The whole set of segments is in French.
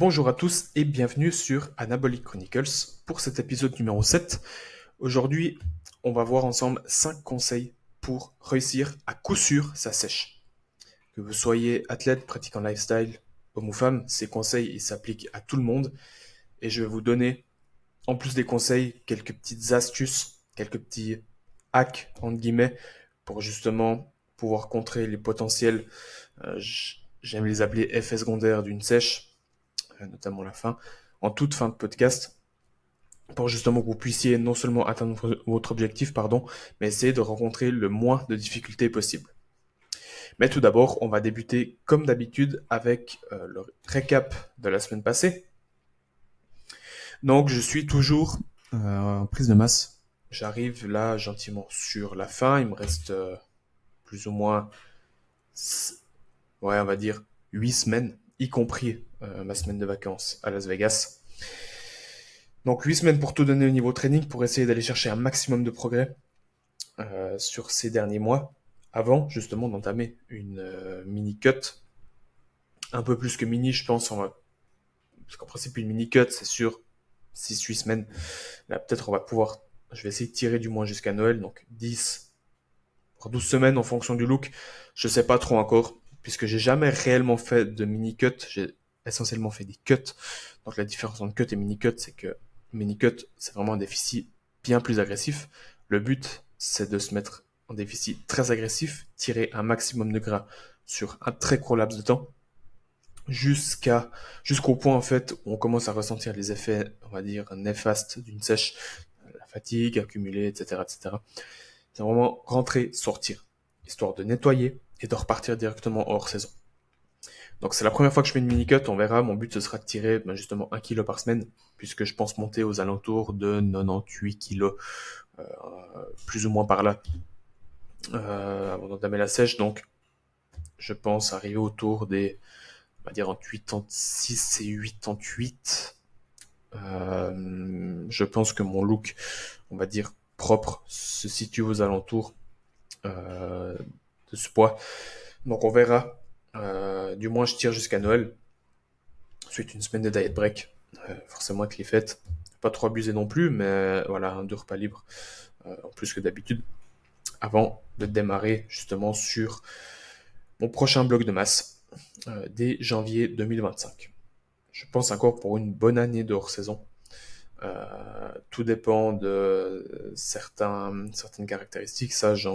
Bonjour à tous et bienvenue sur Anabolic Chronicles pour cet épisode numéro 7. Aujourd'hui, on va voir ensemble 5 conseils pour réussir à coup sûr sa sèche. Que vous soyez athlète, pratiquant lifestyle, homme ou femme, ces conseils ils s'appliquent à tout le monde et je vais vous donner, en plus des conseils, quelques petites astuces, quelques petits hacks, entre guillemets, pour justement pouvoir contrer les potentiels, j'aime les appeler effets secondaires d'une sèche, notamment la fin, en toute fin de podcast, pour justement que vous puissiez non seulement atteindre votre objectif, pardon, mais essayer de rencontrer le moins de difficultés possible. Mais tout d'abord, on va débuter comme d'habitude avec le récap de la semaine passée. Donc je suis toujours en prise de masse. J'arrive là gentiment sur la fin. Il me reste plus ou moins, ouais, on va dire 8 semaines, y compris ma semaine de vacances à Las Vegas. Donc 8 semaines pour tout donner au niveau training, pour essayer d'aller chercher un maximum de progrès sur ces derniers mois, avant justement d'entamer une mini cut, un peu plus que mini je pense, parce qu'en principe une mini cut c'est sur 6-8 semaines, là peut-être on va pouvoir, je vais essayer de tirer du moins jusqu'à Noël, donc 10 voire 12 semaines en fonction du look, je sais pas trop encore, puisque j'ai jamais réellement fait de mini cut, j'ai essentiellement fait des cuts, donc la différence entre cut et mini cut c'est que mini cut c'est vraiment un déficit bien plus agressif, le but c'est de se mettre en déficit très agressif, tirer un maximum de gras sur un très court laps de temps, jusqu'au point en fait où on commence à ressentir les effets, on va dire, néfastes d'une sèche, la fatigue accumulée, etc., etc. C'est vraiment rentrer, sortir, histoire de nettoyer et de repartir directement hors saison. Donc c'est la première fois que je fais une mini cut, on verra. Mon but ce sera de tirer justement 1 kg par semaine, puisque je pense monter aux alentours de 98 kilos, euh, plus ou moins par là, avant d'entamer la sèche. Donc je pense arriver autour des, on va dire entre 86 et 88. Je pense que mon look, on va dire propre, se situe aux alentours de ce poids. Donc on verra. Du moins je tire jusqu'à Noël. Ensuite une semaine de diet break. Forcément avec les fêtes. Pas trop abusé non plus, mais voilà, 2 repas libres en plus que d'habitude. Avant de démarrer justement sur mon prochain bloc de masse dès janvier 2025. Je pense encore pour une bonne année de hors-saison. Tout dépend de certaines caractéristiques. Ça, je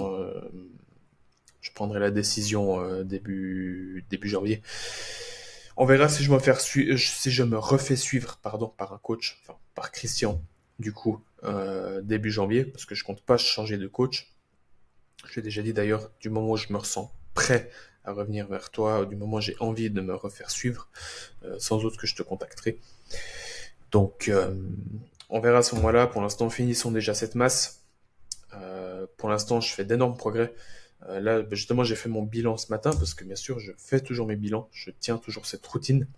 prendrai la décision début janvier. On verra si si je me refais suivre pardon, par un coach, enfin par Christian, du coup, début janvier, parce que je compte pas changer de coach. Je l'ai déjà dit d'ailleurs, du moment où je me ressens prêt à revenir vers toi, du moment où j'ai envie de me refaire suivre, sans doute que je te contacterai. Donc, on verra à ce moment-là. Pour l'instant, finissons déjà cette masse. Pour l'instant, je fais d'énormes progrès. Là, justement, j'ai fait mon bilan ce matin parce que bien sûr, je fais toujours mes bilans. Je tiens toujours cette routine.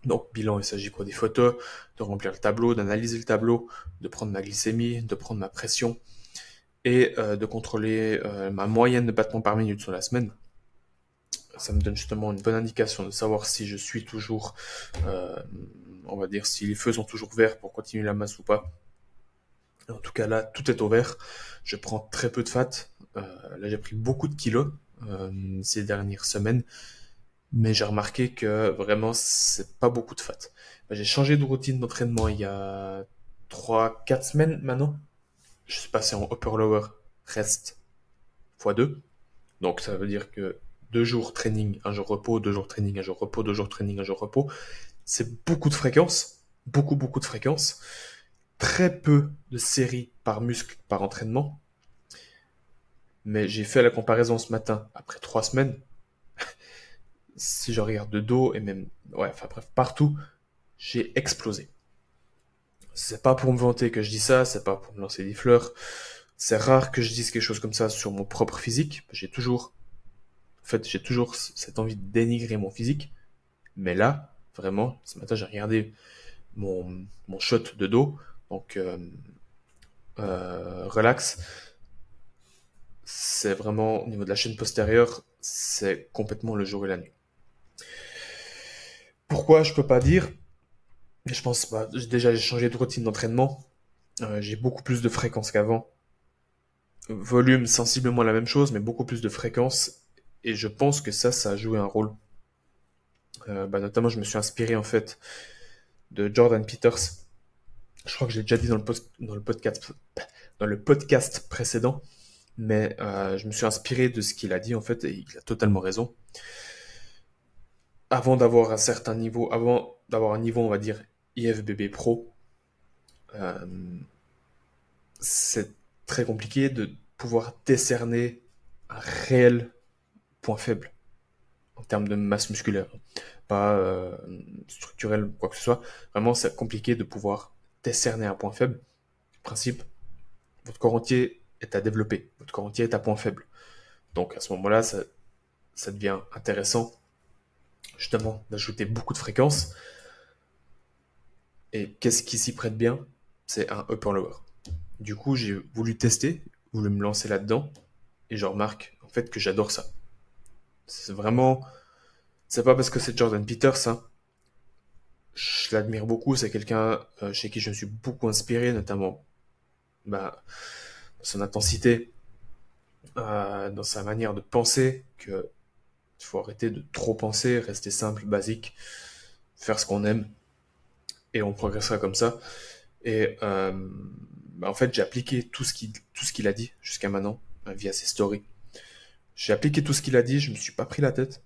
Donc, bilan, il s'agit quoi? Des photos, de remplir le tableau, d'analyser le tableau, de prendre ma glycémie, de prendre ma pression et de contrôler ma moyenne de battements par minute sur la semaine. Ça me donne justement une bonne indication de savoir si je suis toujours, euh, on va dire, si les feux sont toujours verts pour continuer la masse ou pas. En tout cas, là, tout est au vert. Je prends très peu de fat. Là, j'ai pris beaucoup de kilos ces dernières semaines, mais j'ai remarqué que vraiment, c'est pas beaucoup de fat. J'ai changé de routine d'entraînement il y a 3-4 semaines maintenant. Je suis passé en upper-lower rest x2. Donc, ça veut dire que 2 jours training, 1 jour repos, 2 jours training, 1 jour repos, 2 jours training, 1 jour repos. C'est beaucoup de fréquences. Beaucoup, beaucoup de fréquences. Très peu de séries par muscle par entraînement. Mais j'ai fait la comparaison ce matin, après 3 semaines. Si je regarde de dos et même, ouais, enfin bref, partout, j'ai explosé. C'est pas pour me vanter que je dis ça, c'est pas pour me lancer des fleurs. C'est rare que je dise quelque chose comme ça sur mon propre physique. J'ai toujours cette envie de dénigrer mon physique. Mais là, vraiment, ce matin, j'ai regardé mon shot de dos. Donc, relax. C'est vraiment, au niveau de la chaîne postérieure, c'est complètement le jour et la nuit. Pourquoi je peux pas dire? Mais je pense, déjà j'ai changé de routine d'entraînement. J'ai beaucoup plus de fréquence qu'avant. Volume, sensiblement la même chose, mais beaucoup plus de fréquence. Et je pense que ça a joué un rôle. Notamment, je me suis inspiré en fait de Jordan Peters. Je crois que je l'ai déjà dit dans le podcast précédent, mais je me suis inspiré de ce qu'il a dit en fait, et il a totalement raison. Avant d'avoir un niveau, on va dire IFBB Pro, euh, c'est très compliqué de pouvoir décerner un réel point faible en termes de masse musculaire, pas structurel ou quoi que ce soit. Vraiment, c'est compliqué de pouvoir décerner un point faible. Principe, votre corps entier est à développer, votre corps entier est à point faible. Donc à ce moment-là, ça devient intéressant justement d'ajouter beaucoup de fréquences. Et qu'est-ce qui s'y prête bien? C'est un upper lower. Du coup, j'ai voulu tester, voulu me lancer là-dedans, et je remarque en fait que j'adore ça. C'est vraiment, c'est pas parce que c'est Jordan Peters, hein. Je l'admire beaucoup, c'est quelqu'un chez qui je me suis beaucoup inspiré, notamment dans son intensité, dans sa manière de penser, que il faut arrêter de trop penser, rester simple, basique, faire ce qu'on aime, et on progressera comme ça. Et en fait, j'ai appliqué tout ce qu'il a dit jusqu'à maintenant via ses stories. J'ai appliqué tout ce qu'il a dit, je me suis pas pris la tête.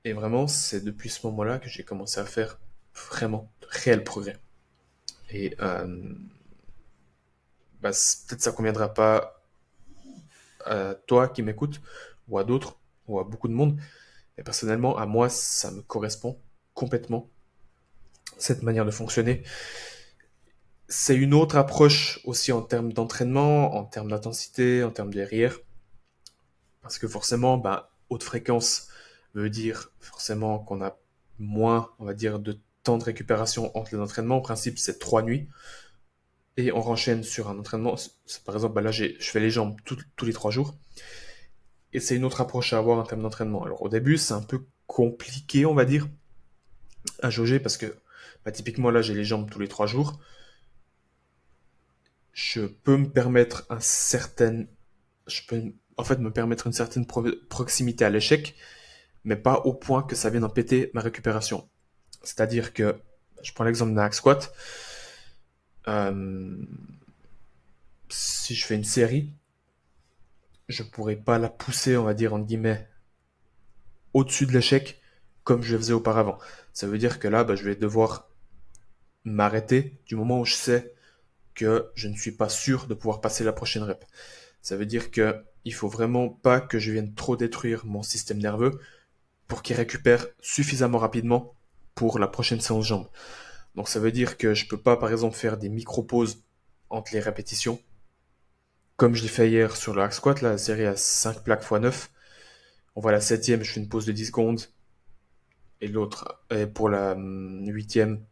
Et vraiment, c'est depuis ce moment-là que j'ai commencé à faire vraiment de réels progrès. Et peut-être ça conviendra pas à toi qui m'écoutes, ou à d'autres, ou à beaucoup de monde. Mais personnellement, à moi, ça me correspond complètement, cette manière de fonctionner. C'est une autre approche aussi en termes d'entraînement, en termes d'intensité, en termes de RIR. Parce que forcément, haute fréquence veut dire forcément qu'on a moins, on va dire, de temps de récupération entre les entraînements. En principe, c'est 3 nuits. Et on renchaîne sur un entraînement. Par exemple, là, je fais les jambes tous les 3 jours. Et c'est une autre approche à avoir en termes d'entraînement. Alors au début, c'est un peu compliqué, on va dire, à jauger parce que typiquement là, j'ai les jambes tous les 3 jours. Je peux me permettre je peux en fait me permettre une certaine proximité à l'échec, mais pas au point que ça vienne empêter ma récupération. C'est-à-dire que, je prends l'exemple d'un hack squat. Euh, si je fais une série, je pourrais pas la pousser, on va dire, entre guillemets, au-dessus de l'échec comme je le faisais auparavant. Ça veut dire que là, je vais devoir m'arrêter du moment où je sais que je ne suis pas sûr de pouvoir passer la prochaine rep. Ça veut dire que il faut vraiment pas que je vienne trop détruire mon système nerveux pour qu'il récupère suffisamment rapidement pour la prochaine séance jambes. Donc ça veut dire que je peux pas par exemple faire des micro-pauses entre les répétitions. Comme je l'ai fait hier sur le hack squat, la série à 5 plaques x 9. On voit la septième, je fais une pause de 10 secondes. Et l'autre, et pour la huitième,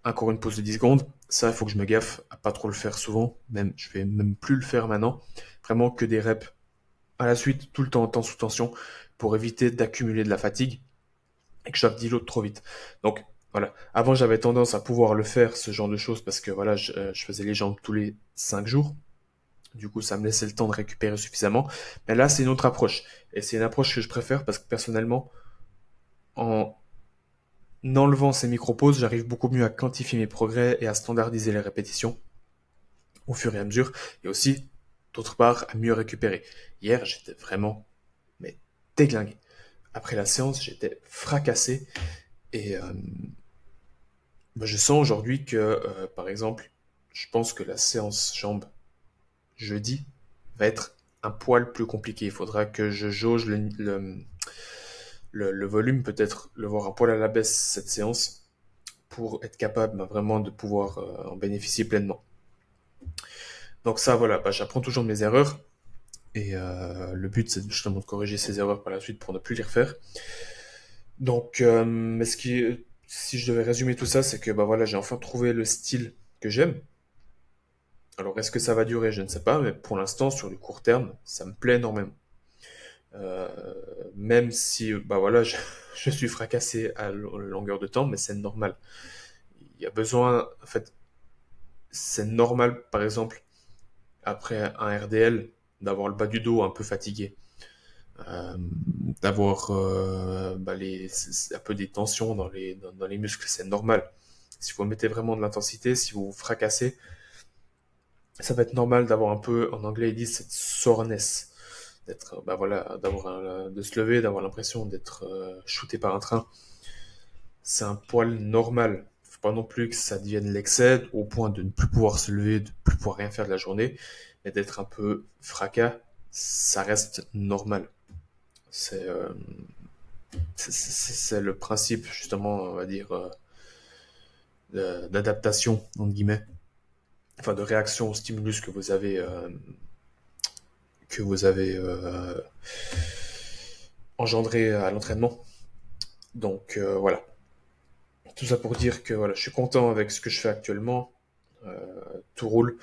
encore une pause de 10 secondes. Ça, il faut que je me gaffe à pas trop le faire souvent. Même, je vais même plus le faire maintenant. Vraiment que des reps à la suite, tout le temps en temps sous tension, pour éviter d'accumuler de la fatigue et que je l'autre trop vite. Donc, voilà. Avant, j'avais tendance à pouvoir le faire, ce genre de choses, parce que voilà, je faisais les jambes tous les 5 jours. Du coup, ça me laissait le temps de récupérer suffisamment. Mais là, c'est une autre approche. Et c'est une approche que je préfère parce que personnellement, en enlevant ces micro-pauses, j'arrive beaucoup mieux à quantifier mes progrès et à standardiser les répétitions au fur et à mesure. Et aussi, d'autre part, à mieux récupérer. Hier, j'étais vraiment mais déglingué. Après la séance, j'étais fracassé. Et je sens aujourd'hui que, par exemple, je pense que la séance jambes jeudi va être un poil plus compliqué. Il faudra que je jauge le volume, peut-être le voir un poil à la baisse cette séance pour être capable vraiment de pouvoir en bénéficier pleinement. Donc ça, voilà, j'apprends toujours de mes erreurs. Et le but, c'est justement de corriger ces erreurs par la suite pour ne plus les refaire. Donc, si je devais résumer tout ça, c'est que voilà, j'ai enfin trouvé le style que j'aime. Alors, est-ce que ça va durer? Je ne sais pas, mais pour l'instant, sur le court terme, ça me plaît énormément. Euh, Même si, bah voilà, je suis fracassé à longueur de temps, mais c'est normal. Il y a besoin, en fait, c'est normal, par exemple, après un RDL, d'avoir le bas du dos un peu fatigué, euh, d'avoir un peu des tensions dans les muscles, c'est normal. Si vous mettez vraiment de l'intensité, si vous vous fracassez, ça va être normal d'avoir un peu, en anglais ils disent cette soreness, d'être, bah voilà, de se lever, d'avoir l'impression d'être shooté par un train. C'est un poil normal. Faut pas non plus que ça devienne l'excès au point de ne plus pouvoir se lever, de ne plus pouvoir rien faire de la journée, mais d'être un peu fracas, ça reste normal. C'est c'est le principe justement, on va dire, d'adaptation entre guillemets, enfin de réaction au stimulus que vous avez engendré à l'entraînement. Donc voilà, tout ça pour dire que voilà, je suis content avec ce que je fais actuellement. Euh, Tout roule.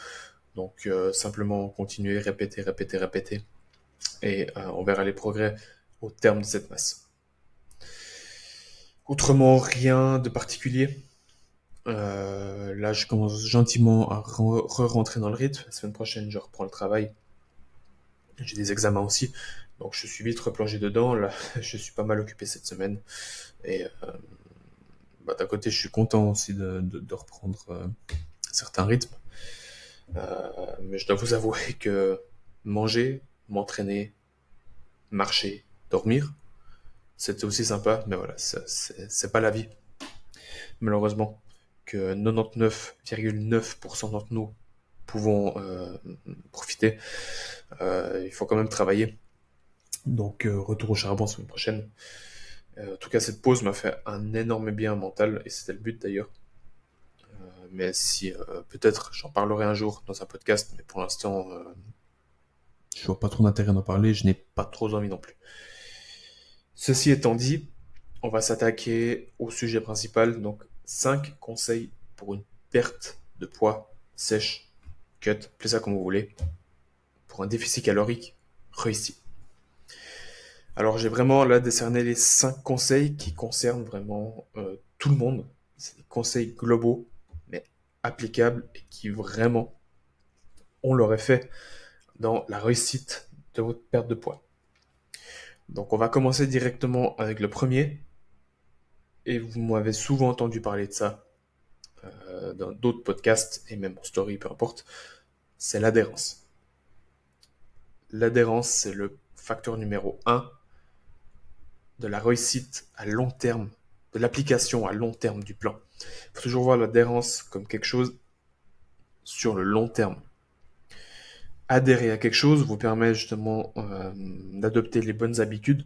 Donc simplement continuer, répéter, répéter, répéter. Et on verra les progrès au terme de cette masse. Autrement, rien de particulier. Là, je commence gentiment à re-rentrer dans le rythme. La semaine prochaine, je reprends le travail. J'ai des examens aussi. Donc je suis vite replongé dedans. Là, je suis pas mal occupé cette semaine. Et bah, d'un côté, je suis content aussi de reprendre certains rythmes. Mais je dois vous avouer que manger, m'entraîner, marcher, dormir, c'était aussi sympa. Mais voilà, c'est pas la vie, malheureusement. Que 99,9% d'entre nous pouvons profiter. Il faut quand même travailler. Donc, retour au charbon la semaine prochaine. En tout cas, cette pause m'a fait un énorme bien mental, et c'était le but d'ailleurs. Mais si, peut-être, j'en parlerai un jour dans un podcast, mais pour l'instant, je vois pas trop d'intérêt d'en parler, je n'ai pas trop envie non plus. Ceci étant dit, on va s'attaquer au sujet principal, donc 5 conseils pour une perte de poids sèche, cut, appelez ça comme vous voulez, pour un déficit calorique réussi. Alors j'ai vraiment là décerné les 5 conseils qui concernent vraiment tout le monde. C'est des conseils globaux, mais applicables et qui vraiment ont leur effet dans la réussite de votre perte de poids. Donc on va commencer directement avec le premier, et vous m'avez souvent entendu parler de ça dans d'autres podcasts et même en story, peu importe, c'est l'adhérence. L'adhérence, c'est le facteur numéro un de la réussite à long terme, de l'application à long terme du plan. Il faut toujours voir l'adhérence comme quelque chose sur le long terme. Adhérer à quelque chose vous permet justement d'adopter les bonnes habitudes.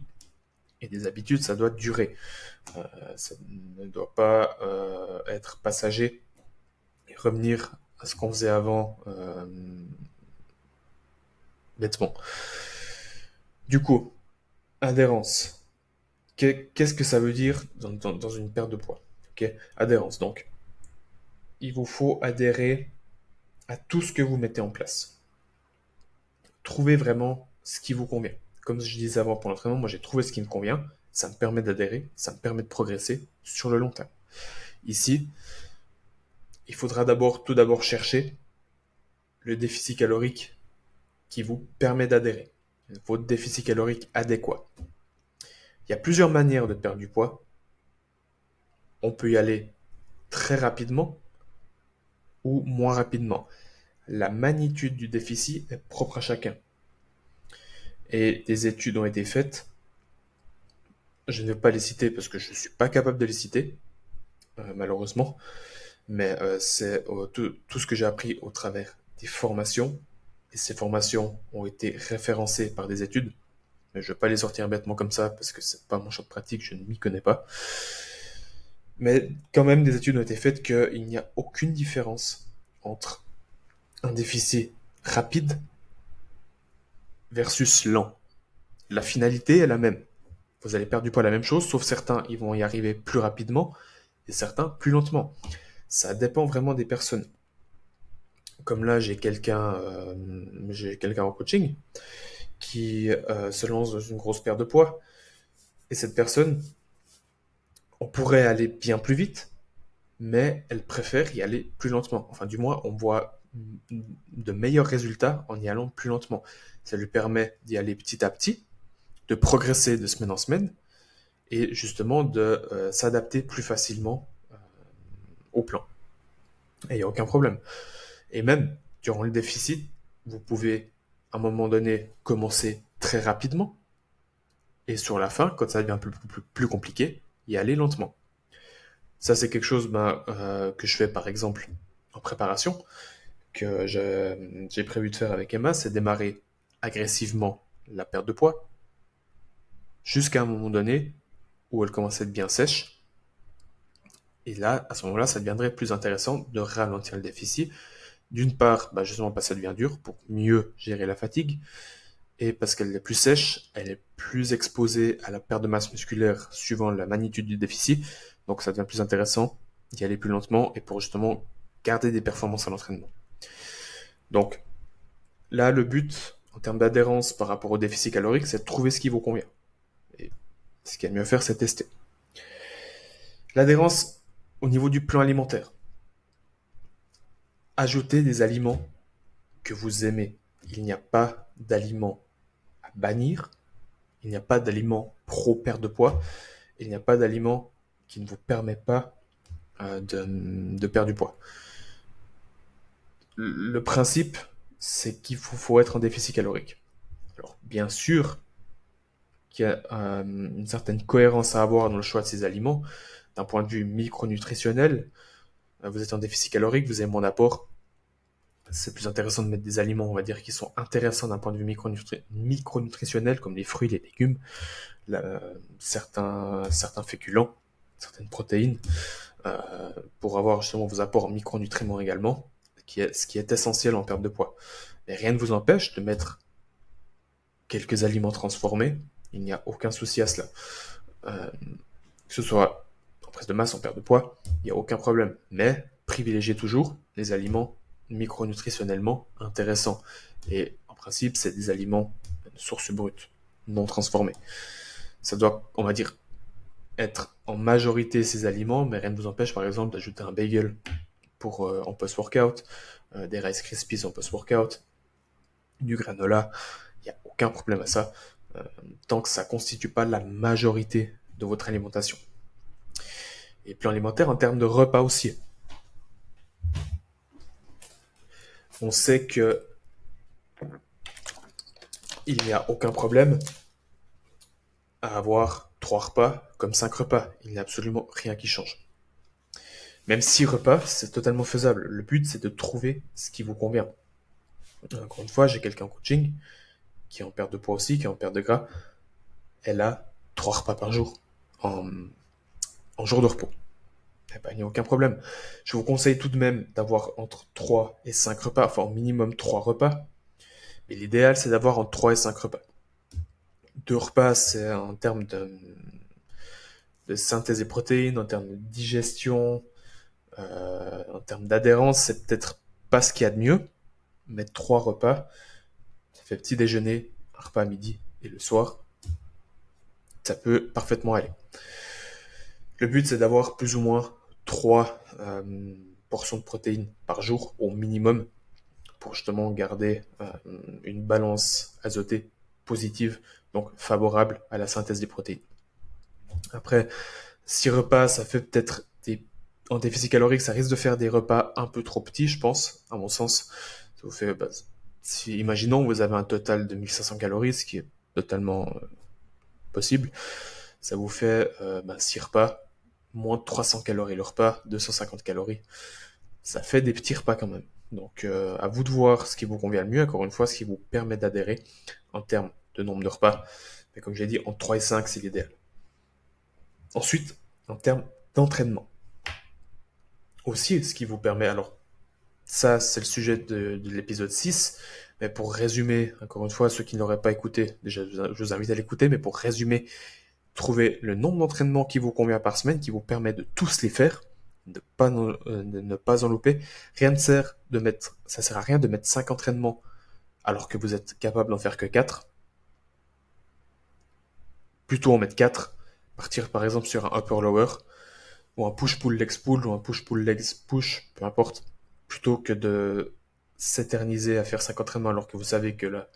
Et des habitudes, ça doit durer. Ça ne doit pas être passager et revenir à ce qu'on faisait avant bêtement. Du coup, adhérence. Qu'est-ce que ça veut dire dans une perte de poids? Ok, adhérence. Donc, il vous faut adhérer à tout ce que vous mettez en place. Trouvez vraiment ce qui vous convient. Comme je disais avant pour l'entraînement, moi j'ai trouvé ce qui me convient. Ça me permet d'adhérer, ça me permet de progresser sur le long terme. Ici, il faudra tout d'abord chercher le déficit calorique qui vous permet d'adhérer. Votre déficit calorique adéquat. Il y a plusieurs manières de perdre du poids. On peut y aller très rapidement ou moins rapidement. La magnitude du déficit est propre à chacun. Et des études ont été faites. Je ne vais pas les citer parce que je ne suis pas capable de les citer, malheureusement. Mais c'est tout ce que j'ai appris au travers des formations. Et ces formations ont été référencées par des études. Mais je ne vais pas les sortir bêtement comme ça parce que c'est pas mon champ de pratique, je ne m'y connais pas. Mais quand même, des études ont été faites qu'il n'y a aucune différence entre un déficit rapide versus lent. La finalité est la même. Vous allez perdre du poids la même chose, sauf certains, ils vont y arriver plus rapidement et certains plus lentement. Ça dépend vraiment des personnes. Comme là, j'ai quelqu'un en coaching qui se lance dans une grosse perte de poids. Et cette personne, on pourrait aller bien plus vite, mais elle préfère y aller plus lentement. Enfin, du moins, on voit de meilleurs résultats en y allant plus lentement. Ça lui permet d'y aller petit à petit, de progresser de semaine en semaine, et justement de s'adapter plus facilement au plan. Et il n'y a aucun problème. Et même, durant le déficit, vous pouvez, à un moment donné, commencer très rapidement, et sur la fin, quand ça devient plus compliqué, y aller lentement. Ça, c'est quelque chose que je fais, par exemple, en préparation, que j'ai prévu de faire avec Emma, c'est démarrer agressivement la perte de poids, jusqu'à un moment donné où elle commence à être bien sèche. Et là, à ce moment-là, ça deviendrait plus intéressant de ralentir le déficit. D'une part, justement parce que ça devient dur pour mieux gérer la fatigue, et parce qu'elle est plus sèche, elle est plus exposée à la perte de masse musculaire suivant la magnitude du déficit, donc ça devient plus intéressant d'y aller plus lentement et pour justement garder des performances à l'entraînement. Donc là, le but en termes d'adhérence par rapport au déficit calorique, c'est de trouver ce qui vous convient. Et ce qu'il y a de mieux à faire, c'est tester. L'adhérence au niveau du plan alimentaire. Ajoutez des aliments que vous aimez. Il n'y a pas d'aliments à bannir. Il n'y a pas d'aliment pro-perte de poids. Il n'y a pas d'aliment qui ne vous permet pas de perdre du poids. Le principe, c'est qu'il faut être en déficit calorique. Alors, bien sûr qu'il y a une certaine cohérence à avoir dans le choix de ces aliments. D'un point de vue micronutritionnel, vous êtes en déficit calorique, vous avez moins d'apport. C'est plus intéressant de mettre des aliments, on va dire, qui sont intéressants d'un point de vue micronutritionnel, comme les fruits, les légumes, certains féculents, certaines protéines, pour avoir justement vos apports en micronutriments également, ce qui est essentiel en perte de poids. Mais rien ne vous empêche de mettre quelques aliments transformés, il n'y a aucun souci à cela. Que ce soit en prise de masse, en perte de poids, il n'y a aucun problème. Mais privilégiez toujours les aliments micronutritionnellement intéressants. Et en principe, c'est des aliments de source brute, non transformés. Ça doit, on va dire, être en majorité ces aliments, mais rien ne vous empêche, par exemple, d'ajouter un bagel en post-workout, des Rice Krispies en post-workout, du granola. Il n'y a aucun problème à ça, tant que ça ne constitue pas la majorité de votre alimentation. Et plan alimentaire en termes de repas aussi. On sait que il n'y a aucun problème à avoir 3 repas comme 5 repas. Il n'y a absolument rien qui change. Même 6 repas, c'est totalement faisable. Le but, c'est de trouver ce qui vous convient. Encore une fois, j'ai quelqu'un en coaching qui est en perte de poids aussi, qui est en perte de gras. Elle a 3 repas par jour en jour de repos. Il n'y a aucun problème. Je vous conseille tout de même d'avoir entre 3 et 5 repas, enfin au minimum 3 repas. Mais l'idéal, c'est d'avoir entre 3 et 5 repas. 2 repas, c'est en termes de synthèse des protéines, en termes de digestion, en termes d'adhérence, c'est peut-être pas ce qu'il y a de mieux. Mais 3 repas, ça fait petit déjeuner, un repas à midi et le soir, ça peut parfaitement aller. Le but, c'est d'avoir plus ou moins 3 portions de protéines par jour au minimum pour justement garder une balance azotée positive, donc favorable à la synthèse des protéines. Après, 6 repas, ça fait peut-être en déficit calorique, ça risque de faire des repas un peu trop petits, je pense, à mon sens. Ça vous fait, imaginons vous avez un total de 1500 calories, ce qui est totalement possible. Ça vous fait 6 repas, moins de 300 calories le repas, 250 calories. Ça fait des petits repas quand même. Donc à vous de voir ce qui vous convient le mieux, encore une fois, ce qui vous permet d'adhérer en termes de nombre de repas. Mais comme j'ai dit, entre 3 et 5, c'est l'idéal. Ensuite, en termes d'entraînement. Aussi, ce qui vous permet, alors ça c'est le sujet de l'épisode 6, mais pour résumer, encore une fois, ceux qui n'auraient pas écouté, déjà je vous invite à l'écouter, mais pour résumer, trouvez le nombre d'entraînements qui vous convient par semaine, qui vous permet de tous les faire, de ne pas en louper. Ça sert à rien de mettre 5 entraînements alors que vous êtes capable d'en faire que 4. plutôt en mettre 4, partir par exemple sur un upper-lower, ou un push-pull legs pull, ou un push-pull legs push, peu importe, plutôt que de s'éterniser à faire 5 entraînements alors que vous savez que la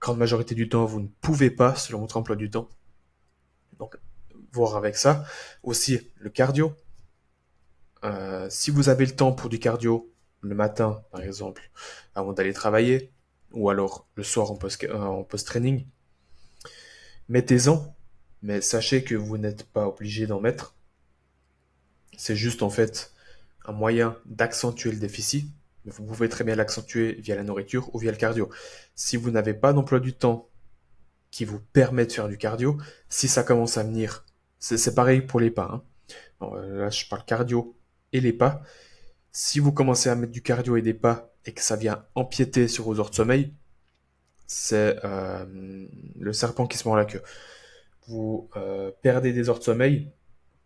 grande majorité du temps, vous ne pouvez pas, selon votre emploi du temps. Donc, voir avec ça. Aussi, le cardio. Si vous avez le temps pour du cardio, le matin, par exemple, avant d'aller travailler, ou alors le soir en post-training, mettez-en, mais sachez que vous n'êtes pas obligé d'en mettre. C'est juste en fait un moyen d'accentuer le déficit, mais vous pouvez très bien l'accentuer via la nourriture ou via le cardio. Si vous n'avez pas d'emploi du temps qui vous permet de faire du cardio, si ça commence à venir, c'est pareil pour les pas, hein. Alors, là, je parle cardio et les pas. Si vous commencez à mettre du cardio et des pas et que ça vient empiéter sur vos heures de sommeil, c'est le serpent qui se mord la queue. Vous perdez des heures de sommeil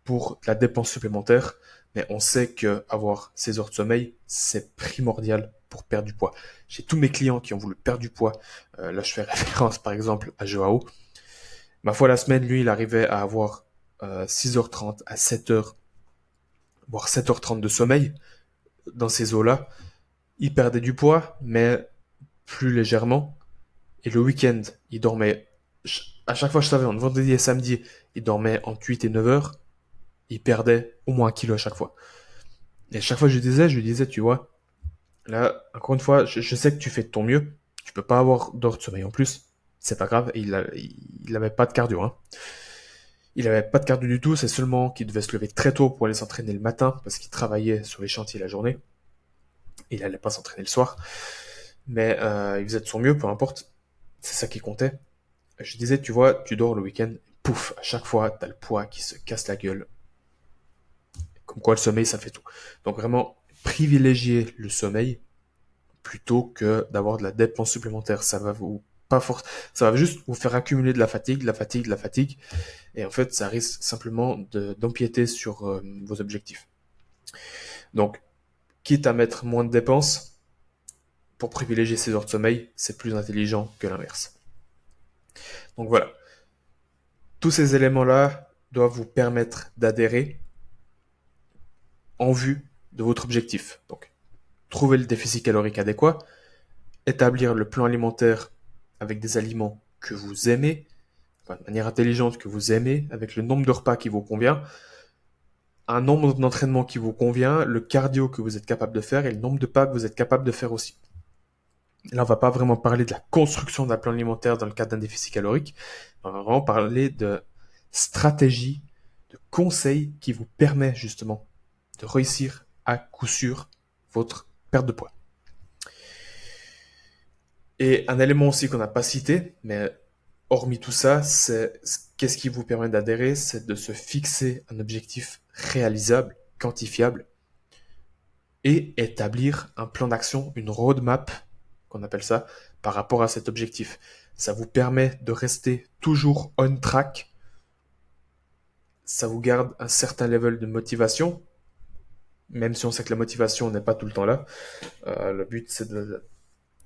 pour de la dépense supplémentaire, mais on sait que avoir ces heures de sommeil, c'est primordial pour perdre du poids. J'ai tous mes clients qui ont voulu perdre du poids. Là, je fais référence par exemple à Joao. Ma foi, la semaine, lui, il arrivait à avoir 6h30 à 7h, voire 7h30 de sommeil dans ces eaux-là. Il perdait du poids, mais plus légèrement. Et le week-end, il dormait. À chaque fois, je savais, entre vendredi et samedi, il dormait entre 8 et 9 heures. Il perdait au moins 1 kilo à chaque fois. Et à chaque fois, je lui disais, tu vois, là, encore une fois, je sais que tu fais de ton mieux. Tu peux pas avoir d'heures de sommeil en plus. C'est pas grave. Il avait pas de cardio, hein. Il avait pas de cardio du tout. C'est seulement qu'il devait se lever très tôt pour aller s'entraîner le matin parce qu'il travaillait sur les chantiers la journée. Il allait pas s'entraîner le soir. Mais il faisait de son mieux, peu importe. C'est ça qui comptait. Je disais, tu vois, tu dors le week-end, pouf, à chaque fois, t'as le poids qui se casse la gueule. Comme quoi, le sommeil, ça fait tout. Donc vraiment, privilégier le sommeil plutôt que d'avoir de la dépense supplémentaire. Ça va vous pas force, ça va juste vous faire accumuler de la fatigue, de la fatigue, de la fatigue, et en fait, ça risque simplement d'empiéter sur vos objectifs. Donc, quitte à mettre moins de dépenses pour privilégier ses heures de sommeil, c'est plus intelligent que l'inverse. Donc voilà, tous ces éléments-là doivent vous permettre d'adhérer en vue de votre objectif. Donc, trouver le déficit calorique adéquat, établir le plan alimentaire avec des aliments que vous aimez, enfin, de manière intelligente que vous aimez, avec le nombre de repas qui vous convient, un nombre d'entraînements qui vous convient, le cardio que vous êtes capable de faire et le nombre de pas que vous êtes capable de faire aussi. Là, on va pas vraiment parler de la construction d'un plan alimentaire dans le cadre d'un déficit calorique, on va vraiment parler de stratégie, de conseils qui vous permet justement de réussir à coup sûr votre perte de poids. Et un élément aussi qu'on n'a pas cité, mais hormis tout ça, c'est qu'est-ce qui vous permet d'adhérer, c'est de se fixer un objectif réalisable, quantifiable, et établir un plan d'action, une roadmap, qu'on appelle ça, par rapport à cet objectif. Ça vous permet de rester toujours on track, ça vous garde un certain level de motivation, même si on sait que la motivation n'est pas tout le temps là. Le but,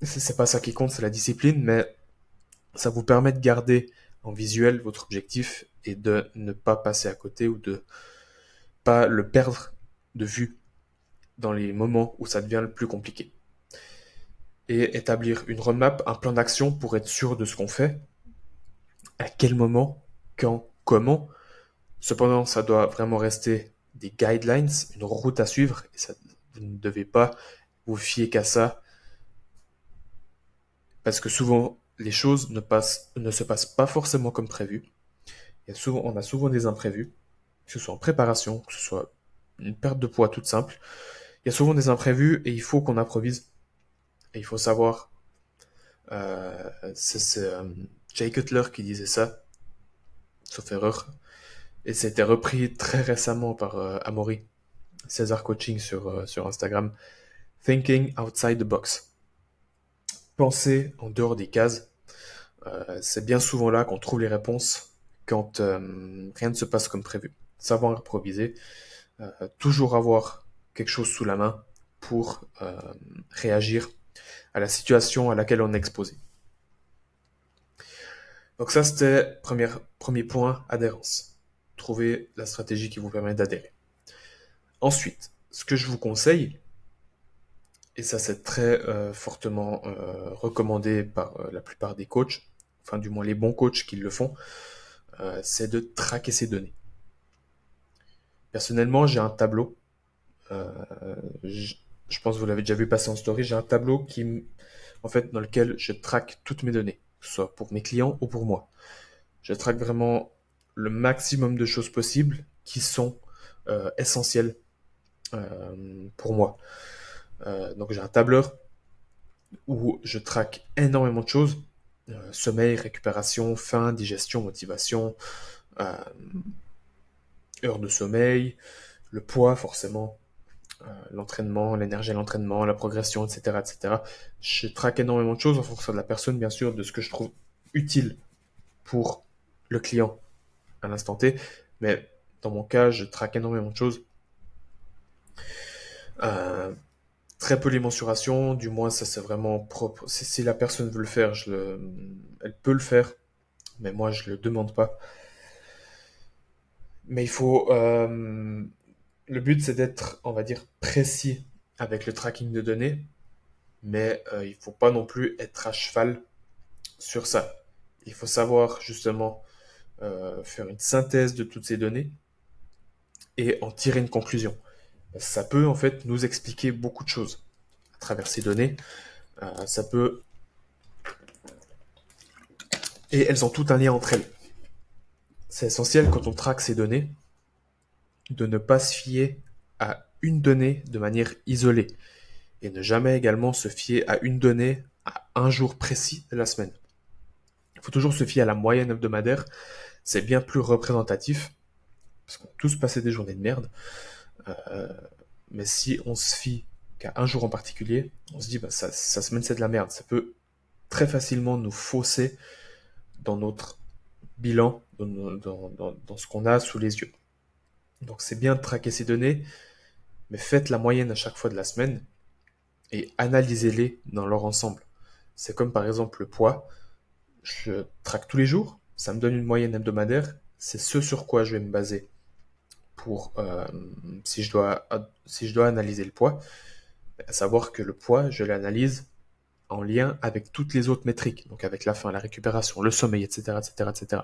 c'est pas ça qui compte, c'est la discipline, mais ça vous permet de garder en visuel votre objectif et de ne pas passer à côté ou de pas le perdre de vue dans les moments où ça devient le plus compliqué. Et établir une roadmap, un plan d'action pour être sûr de ce qu'on fait, à quel moment, quand, comment. Cependant, ça doit vraiment rester des guidelines, une route à suivre, et ça, vous ne devez pas vous fier qu'à ça, parce que souvent, les choses ne se passent pas forcément comme prévu. On a souvent des imprévus, que ce soit en préparation, que ce soit une perte de poids toute simple. Il y a souvent des imprévus et il faut qu'on improvise. Et il faut savoir, c'est Jay Cutler qui disait ça, sauf erreur. Et ça a été repris très récemment par Amaury, César Coaching sur Instagram. Thinking outside the box. Penser en dehors des cases. C'est bien souvent là qu'on trouve les réponses quand rien ne se passe comme prévu. Savoir improviser, toujours avoir quelque chose sous la main pour réagir à la situation à laquelle on est exposé. Donc ça, c'était premier point, adhérence. Trouver la stratégie qui vous permet d'adhérer. Ensuite, ce que je vous conseille, et ça c'est très fortement recommandé par la plupart des coachs, enfin du moins les bons coachs qui le font, c'est de traquer ses données. Personnellement, j'ai un tableau. euh, je, je pense que vous l'avez déjà vu passer en story. J'ai un tableau en fait, dans lequel je traque toutes mes données, que ce soit pour mes clients ou pour moi. Je traque vraiment le maximum de choses possibles qui sont essentielles pour moi. Donc j'ai un tableur où je traque énormément de choses. Sommeil, récupération, faim, digestion, motivation, euh, heure de sommeil, le poids forcément, l'entraînement, l'énergie à l'entraînement, la progression, etc., etc. Je traque énormément de choses en fonction de la personne, bien sûr, de ce que je trouve utile pour le client à l'instant T. Mais dans mon cas, je traque énormément de choses. Euh, Très peu les mensurations, du moins ça c'est vraiment propre. Si la personne veut le faire, elle peut le faire, mais moi je le demande pas. Mais il faut, le but c'est d'être, on va dire, précis avec le tracking de données, mais il faut pas non plus être à cheval sur ça. Il faut savoir justement faire une synthèse de toutes ces données et en tirer une conclusion. Ça peut en fait nous expliquer beaucoup de choses à travers ces données. Ça peut et elles ont tout un lien entre elles. C'est essentiel quand on traque ces données de ne pas se fier à une donnée de manière isolée et ne jamais également se fier à une donnée à un jour précis de la semaine. Il faut toujours se fier à la moyenne hebdomadaire, c'est bien plus représentatif parce qu'on a tous passé des journées de merde. Euh, mais si on se fie qu'à un jour en particulier, on se dit bah sa semaine c'est de la merde. Ça peut très facilement nous fausser dans notre bilan, dans ce qu'on a sous les yeux. Donc c'est bien de traquer ces données, mais faites la moyenne à chaque fois de la semaine et analysez-les dans leur ensemble. C'est comme par exemple le poids. Je traque tous les jours, ça me donne une moyenne hebdomadaire, c'est ce sur quoi je vais me baser pour si je dois analyser le poids, à savoir que le poids, je l'analyse en lien avec toutes les autres métriques, donc avec la faim, la récupération, le sommeil, etc., etc., etc.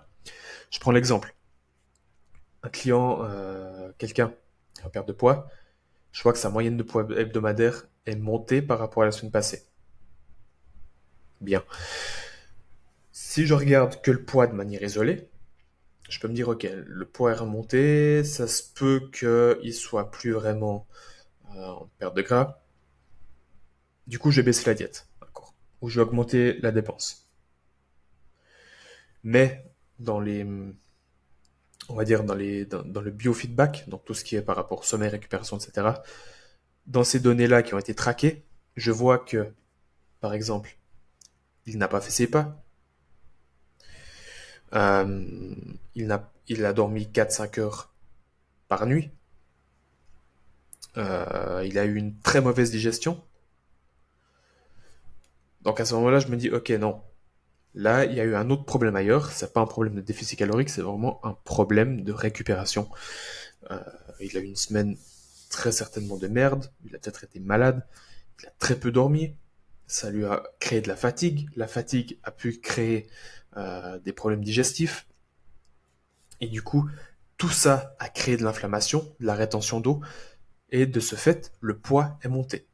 Je prends l'exemple, un client, quelqu'un en perte de poids, je vois que sa moyenne de poids hebdomadaire est montée par rapport à la semaine passée. Bien. Si je regarde que le poids de manière isolée, je peux me dire, ok, le poids est remonté, ça se peut qu'il soit plus vraiment en perte de gras. Du coup, je vais baisser la diète, d'accord, ou je vais augmenter la dépense. Mais dans les, on va dire dans le biofeedback, donc tout ce qui est par rapport au sommeil, récupération, etc. Dans ces données-là qui ont été traquées, je vois que, par exemple, il n'a pas fait ses pas, euh, il a dormi 4-5 heures par nuit, il a eu une très mauvaise digestion. Donc à ce moment-là, je me dis, ok, non. Là, il y a eu un autre problème ailleurs. C'est pas un problème de déficit calorique, c'est vraiment un problème de récupération. Euh, il a eu une semaine très certainement de merde. Il a peut-être été malade. Il a très peu dormi. Ça lui a créé de la fatigue. La fatigue a pu créer des problèmes digestifs. Et du coup, tout ça a créé de l'inflammation, de la rétention d'eau. Et de ce fait, le poids est monté.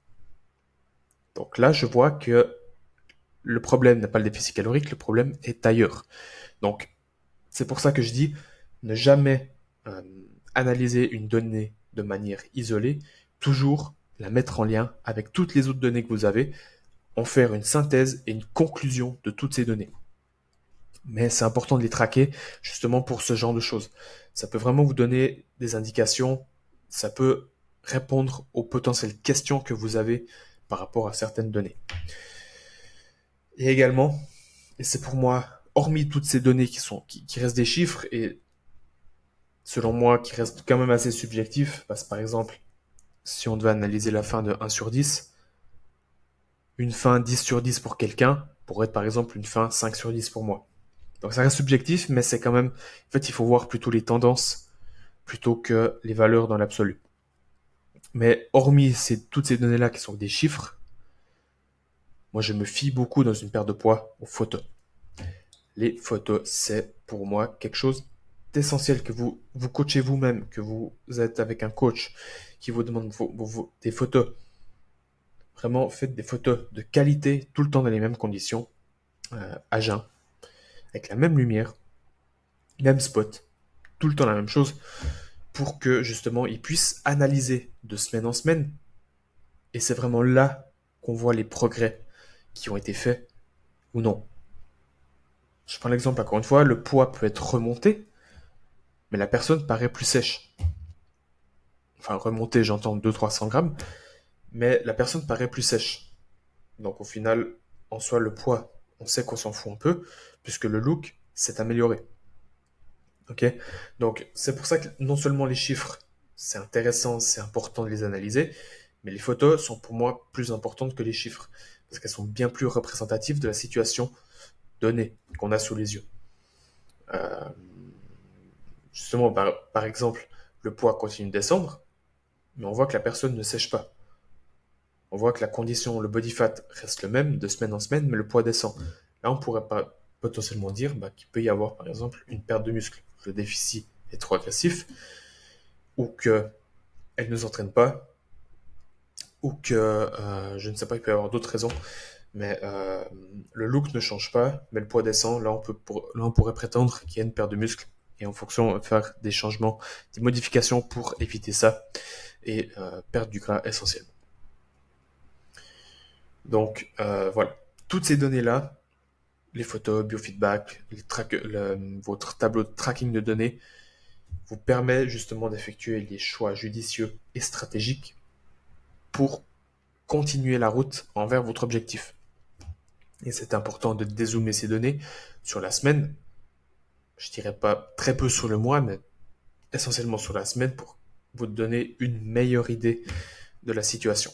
Donc là, je vois que le problème n'est pas le déficit calorique, le problème est ailleurs. Donc, c'est pour ça que je dis ne jamais euh, analyser une donnée de manière isolée, toujours la mettre en lien avec toutes les autres données que vous avez, en faire une synthèse et une conclusion de toutes ces données. Mais c'est important de les traquer justement pour ce genre de choses. Ça peut vraiment vous donner des indications, ça peut répondre aux potentielles questions que vous avez par rapport à certaines données. Et également, et c'est pour moi, hormis toutes ces données qui restent des chiffres et selon moi qui restent quand même assez subjectifs, parce que par exemple, si on devait analyser la fin de 1 sur 10, une fin 10 sur 10 pour quelqu'un pourrait être par exemple une fin 5 sur 10 pour moi. Donc ça reste subjectif, mais c'est quand même, en fait, il faut voir plutôt les tendances plutôt que les valeurs dans l'absolu. Mais hormis toutes ces données-là qui sont des chiffres, moi je me fie beaucoup dans une perte de poids aux photos. Les photos, c'est pour moi quelque chose d'essentiel que vous coachez vous-même, que vous êtes avec un coach qui vous demande des photos. Vraiment, faites des photos de qualité tout le temps dans les mêmes conditions, à jeun, avec la même lumière, même spot, tout le temps la même chose, pour que justement ils puissent analyser de semaine en semaine. Et c'est vraiment là qu'on voit les progrès qui ont été faits ou non. Je prends l'exemple encore une fois, le poids peut être remonté, mais la personne paraît plus sèche. Enfin, remonté, j'entends 200-300 grammes, mais la personne paraît plus sèche. Donc au final, en soi, le poids, on sait qu'on s'en fout un peu, puisque le look s'est amélioré. Ok. Donc c'est pour ça que non seulement les chiffres, c'est intéressant, c'est important de les analyser, mais les photos sont pour moi plus importantes que les chiffres, parce qu'elles sont bien plus représentatives de la situation donnée qu'on a sous les yeux. Euh, Justement, par exemple, le poids continue de descendre, mais on voit que la personne ne sèche pas. On voit que la condition, le body fat reste le même de semaine en semaine, mais le poids descend. Là, on pourrait pas potentiellement dire qu'il peut y avoir, par exemple, une perte de muscle. Le déficit est trop agressif, ou qu'elle ne s'entraîne pas, ou que, je ne sais pas, il peut y avoir d'autres raisons, mais le look ne change pas, mais le poids descend. Là, on pourrait prétendre qu'il y a une perte de muscle, et en fonction, faire des changements, des modifications pour éviter ça, et perdre du gras essentiellement. Donc voilà, toutes ces données-là, les photos, biofeedback, votre tableau de tracking de données, vous permet justement d'effectuer les choix judicieux et stratégiques pour continuer la route envers votre objectif. Et c'est important de dézoomer ces données sur la semaine, je dirais pas très peu sur le mois, mais essentiellement sur la semaine pour vous donner une meilleure idée de la situation.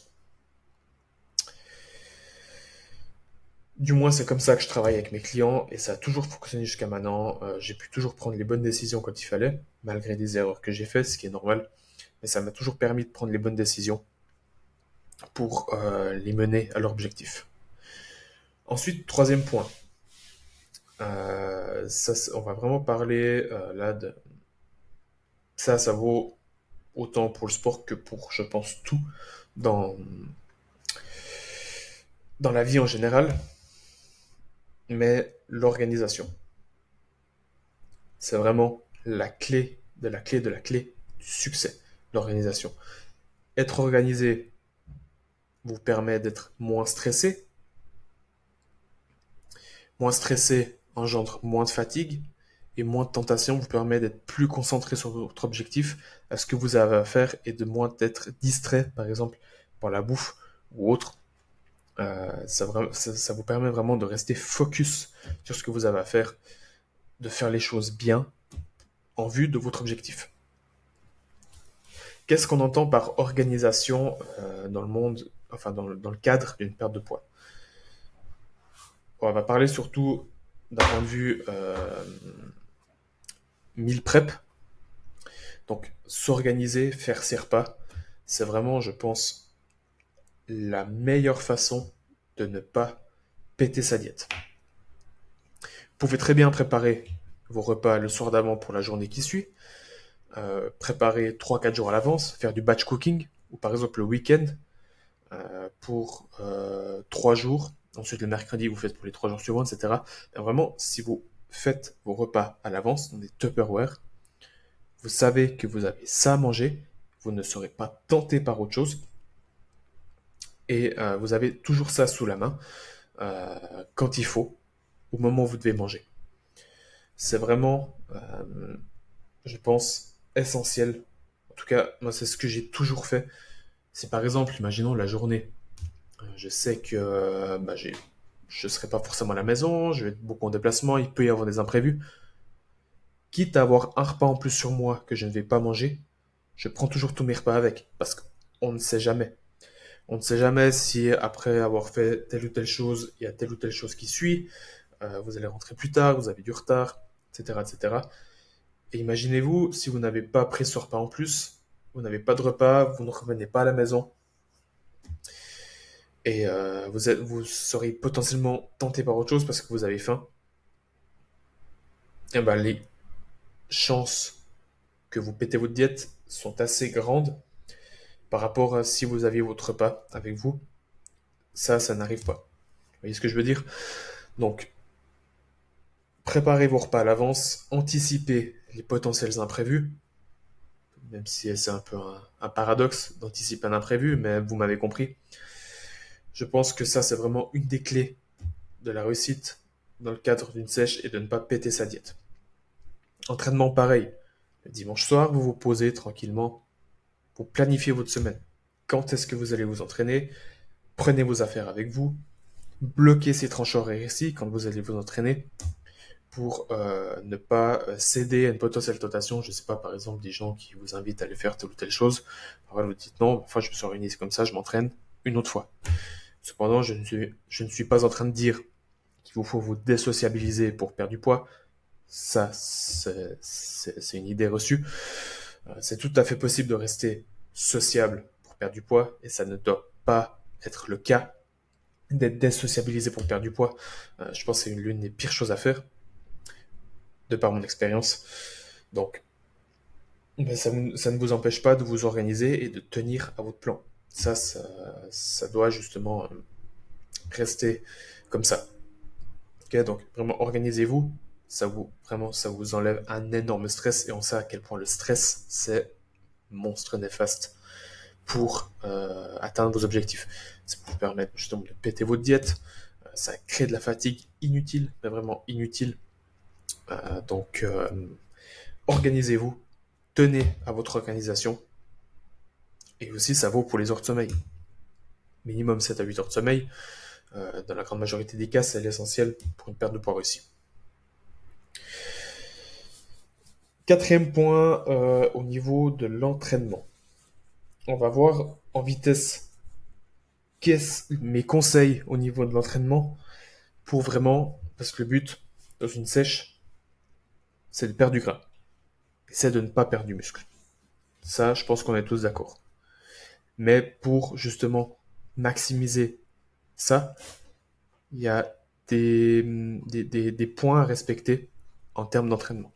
Du moins, c'est comme ça que je travaille avec mes clients et ça a toujours fonctionné jusqu'à maintenant. J'ai pu toujours prendre les bonnes décisions quand il fallait, malgré des erreurs que j'ai faites, ce qui est normal. Mais ça m'a toujours permis de prendre les bonnes décisions pour les mener à leur objectif. Ensuite, troisième point. On va vraiment parler là de... Ça vaut autant pour le sport que pour, je pense, tout dans, dans la vie en général. Mais l'organisation, c'est vraiment la clé de la clé de la clé du succès, l'organisation. Être organisé vous permet d'être moins stressé. Moins stressé engendre moins de fatigue et moins de tentation vous permet d'être plus concentré sur votre objectif, à ce que vous avez à faire et de moins être distrait, par exemple, par la bouffe ou autre. Ça vous permet vraiment de rester focus sur ce que vous avez à faire, de faire les choses bien en vue de votre objectif. Qu'est-ce qu'on entend par organisation dans le monde, enfin dans le cadre d'une perte de poids? On va parler surtout d'un point de vue meal prep. Donc s'organiser, faire ses repas, c'est vraiment, je pense, la meilleure façon de ne pas péter sa diète. Vous pouvez très bien préparer vos repas le soir d'avant pour la journée qui suit, préparer 3-4 jours à l'avance, faire du batch cooking, ou par exemple le week-end pour 3 jours, ensuite le mercredi vous faites pour les 3 jours suivants, etc. Et vraiment, si vous faites vos repas à l'avance dans des Tupperware, vous savez que vous avez ça à manger, vous ne serez pas tenté par autre chose, et vous avez toujours ça sous la main quand il faut, au moment où vous devez manger. C'est vraiment, je pense, essentiel. En tout cas, moi, c'est ce que j'ai toujours fait. C'est par exemple, imaginons la journée. Je sais que je ne serai pas forcément à la maison, je vais être beaucoup en déplacement, il peut y avoir des imprévus. Quitte à avoir un repas en plus sur moi que je ne vais pas manger, je prends toujours tous mes repas avec, parce qu'on ne sait jamais. On ne sait jamais si après avoir fait telle ou telle chose, il y a telle ou telle chose qui suit. vous allez rentrer plus tard, vous avez du retard, etc., etc. Et imaginez-vous, si vous n'avez pas pris ce repas en plus, vous n'avez pas de repas, vous ne revenez pas à la maison, et vous serez potentiellement tenté par autre chose parce que vous avez faim. Et ben, les chances que vous pétez votre diète sont assez grandes par rapport à si vous aviez votre repas avec vous. Ça n'arrive pas. Vous voyez ce que je veux dire? Donc, préparez vos repas à l'avance, anticipez les potentiels imprévus, même si c'est un peu un paradoxe d'anticiper un imprévu, mais vous m'avez compris. Je pense que ça, c'est vraiment une des clés de la réussite dans le cadre d'une sèche et de ne pas péter sa diète. Entraînement pareil. Le dimanche soir, vous vous posez tranquillement, vous planifiez votre semaine. Quand est-ce que vous allez vous entraîner? Prenez vos affaires avec vous, bloquez ces tranches horaires ici quand vous allez vous entraîner pour ne pas céder à une potentielle tentation. Je ne sais pas, par exemple, des gens qui vous invitent à aller faire telle ou telle chose. Alors vous dites non, enfin je me suis organisé comme ça, je m'entraîne une autre fois. Cependant, je ne suis pas en train de dire qu'il vous faut vous désociabiliser pour perdre du poids. Ça, c'est une idée reçue. C'est tout à fait possible de rester sociable pour perdre du poids et ça ne doit pas être le cas d'être désociabilisé pour perdre du poids. Je pense que c'est l'une des pires choses à faire, de par mon expérience. Donc, ben, ça ne vous empêche pas de vous organiser et de tenir à votre plan. Ça doit justement rester comme ça. Okay, donc, vraiment, organisez-vous. Ça vous enlève un énorme stress et on sait à quel point le stress, c'est monstre néfaste pour atteindre vos objectifs. Ça peut vous permettre justement de péter votre diète. Ça crée de la fatigue inutile, mais vraiment inutile. Donc, organisez-vous, tenez à votre organisation. Et aussi, ça vaut pour les heures de sommeil. Minimum 7 à 8 heures de sommeil. Dans la grande majorité des cas, c'est l'essentiel pour une perte de poids réussie. Quatrième point, au niveau de l'entraînement. On va voir en vitesse qu'est-ce mes conseils au niveau de l'entraînement pour vraiment, parce que le but dans une sèche, c'est de perdre du gras. C'est de ne pas perdre du muscle. Ça, je pense qu'on est tous d'accord. Mais pour justement maximiser ça, il y a des points à respecter en termes d'entraînement.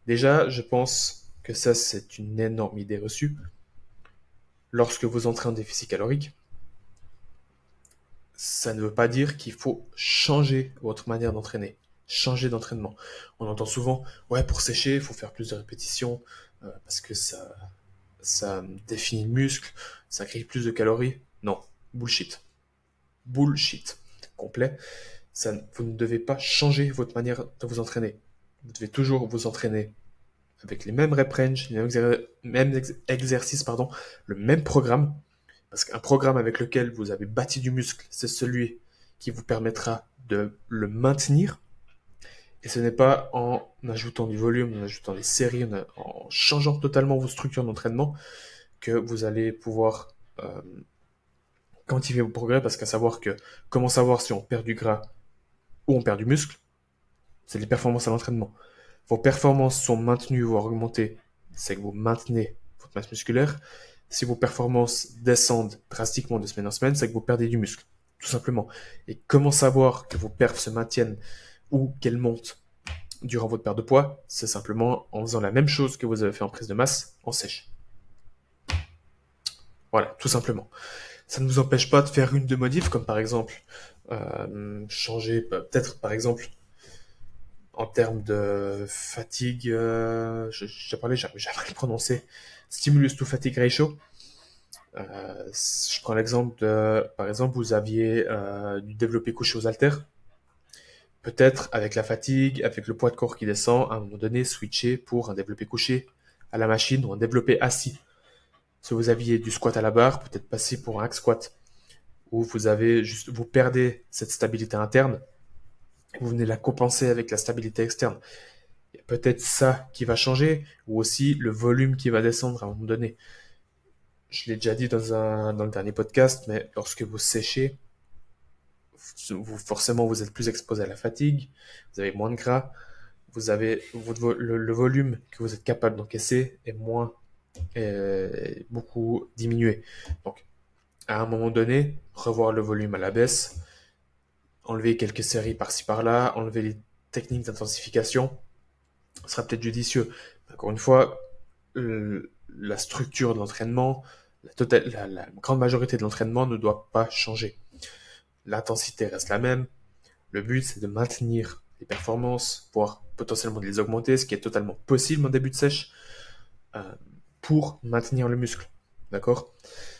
Déjà, je pense que ça, c'est une énorme idée reçue. Lorsque vous entrez en déficit calorique, ça ne veut pas dire qu'il faut changer votre manière d'entraîner, changer d'entraînement. On entend souvent, ouais, pour sécher, il faut faire plus de répétitions, parce que ça définit le muscle, ça crée plus de calories. Non, bullshit. Bullshit. Complet. Vous ne devez pas changer votre manière de vous entraîner. Vous devez toujours vous entraîner avec les mêmes rep range, les mêmes exercices, pardon, le même programme. Parce qu'un programme avec lequel vous avez bâti du muscle, c'est celui qui vous permettra de le maintenir. Et ce n'est pas en ajoutant du volume, en ajoutant des séries, en changeant totalement vos structures d'entraînement que vous allez pouvoir quantifier vos progrès. Parce qu'à savoir que comment savoir si on perd du gras ou on perd du muscle, c'est les performances à l'entraînement. Vos performances sont maintenues, voire augmentées, c'est que vous maintenez votre masse musculaire. Si vos performances descendent drastiquement de semaine en semaine, c'est que vous perdez du muscle, tout simplement. Et comment savoir que vos perfs se maintiennent ou qu'elles montent durant votre perte de poids? C'est simplement en faisant la même chose que vous avez fait en prise de masse, en sèche. Voilà, tout simplement. Ça ne vous empêche pas de faire une de modif, comme par exemple changer, peut-être par exemple en termes de fatigue, j'ai parlé, j'arrive jamais à le prononcer, stimulus to fatigue ratio. Je prends l'exemple de, par exemple, vous aviez du développé couché aux haltères. Peut-être avec la fatigue, avec le poids de corps qui descend, à un moment donné, switcher pour un développé couché à la machine ou un développé assis. Si vous aviez du squat à la barre, peut-être passer pour un hack squat, où vous perdez cette stabilité interne, et vous venez la compenser avec la stabilité externe. Il y a peut-être ça qui va changer, ou aussi le volume qui va descendre à un moment donné. Je l'ai déjà dit dans le dernier podcast, mais lorsque vous séchez, forcément, vous êtes plus exposé à la fatigue, vous avez moins de gras, vous avez le volume que vous êtes capable d'encaisser est beaucoup diminué. Donc, à un moment donné, revoir le volume à la baisse, enlever quelques séries par-ci par-là, enlever les techniques d'intensification, sera peut-être judicieux. Encore une fois, la structure de l'entraînement, la grande majorité de l'entraînement ne doit pas changer. L'intensité reste la même. Le but, c'est de maintenir les performances, voire potentiellement de les augmenter, ce qui est totalement possible en début de sèche, euh, pour maintenir le muscle. D'accord?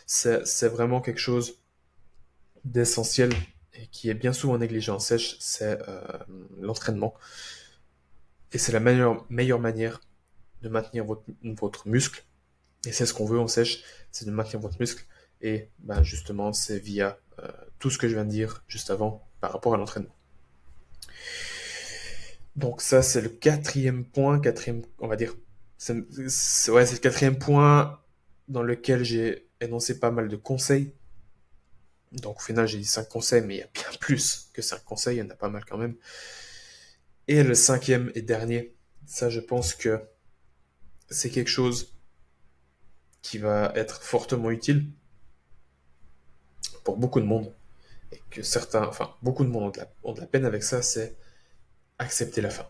C'est vraiment quelque chose d'essentiel et qui est bien souvent négligé en sèche, c'est l'entraînement. Et c'est la meilleure manière de maintenir votre muscle. Et c'est ce qu'on veut en sèche, c'est de maintenir votre muscle. Et ben justement, c'est via tout ce que je viens de dire juste avant par rapport à l'entraînement. Donc ça, c'est le quatrième point, on va dire. C'est le quatrième point dans lequel j'ai énoncé pas mal de conseils. Donc au final, j'ai dit 5 conseils, mais il y a bien plus que 5 conseils, il y en a pas mal quand même. Et le cinquième et dernier, ça je pense que c'est quelque chose qui va être fortement utile pour beaucoup de monde. Et que beaucoup de monde ont de la peine avec ça, c'est accepter la fin.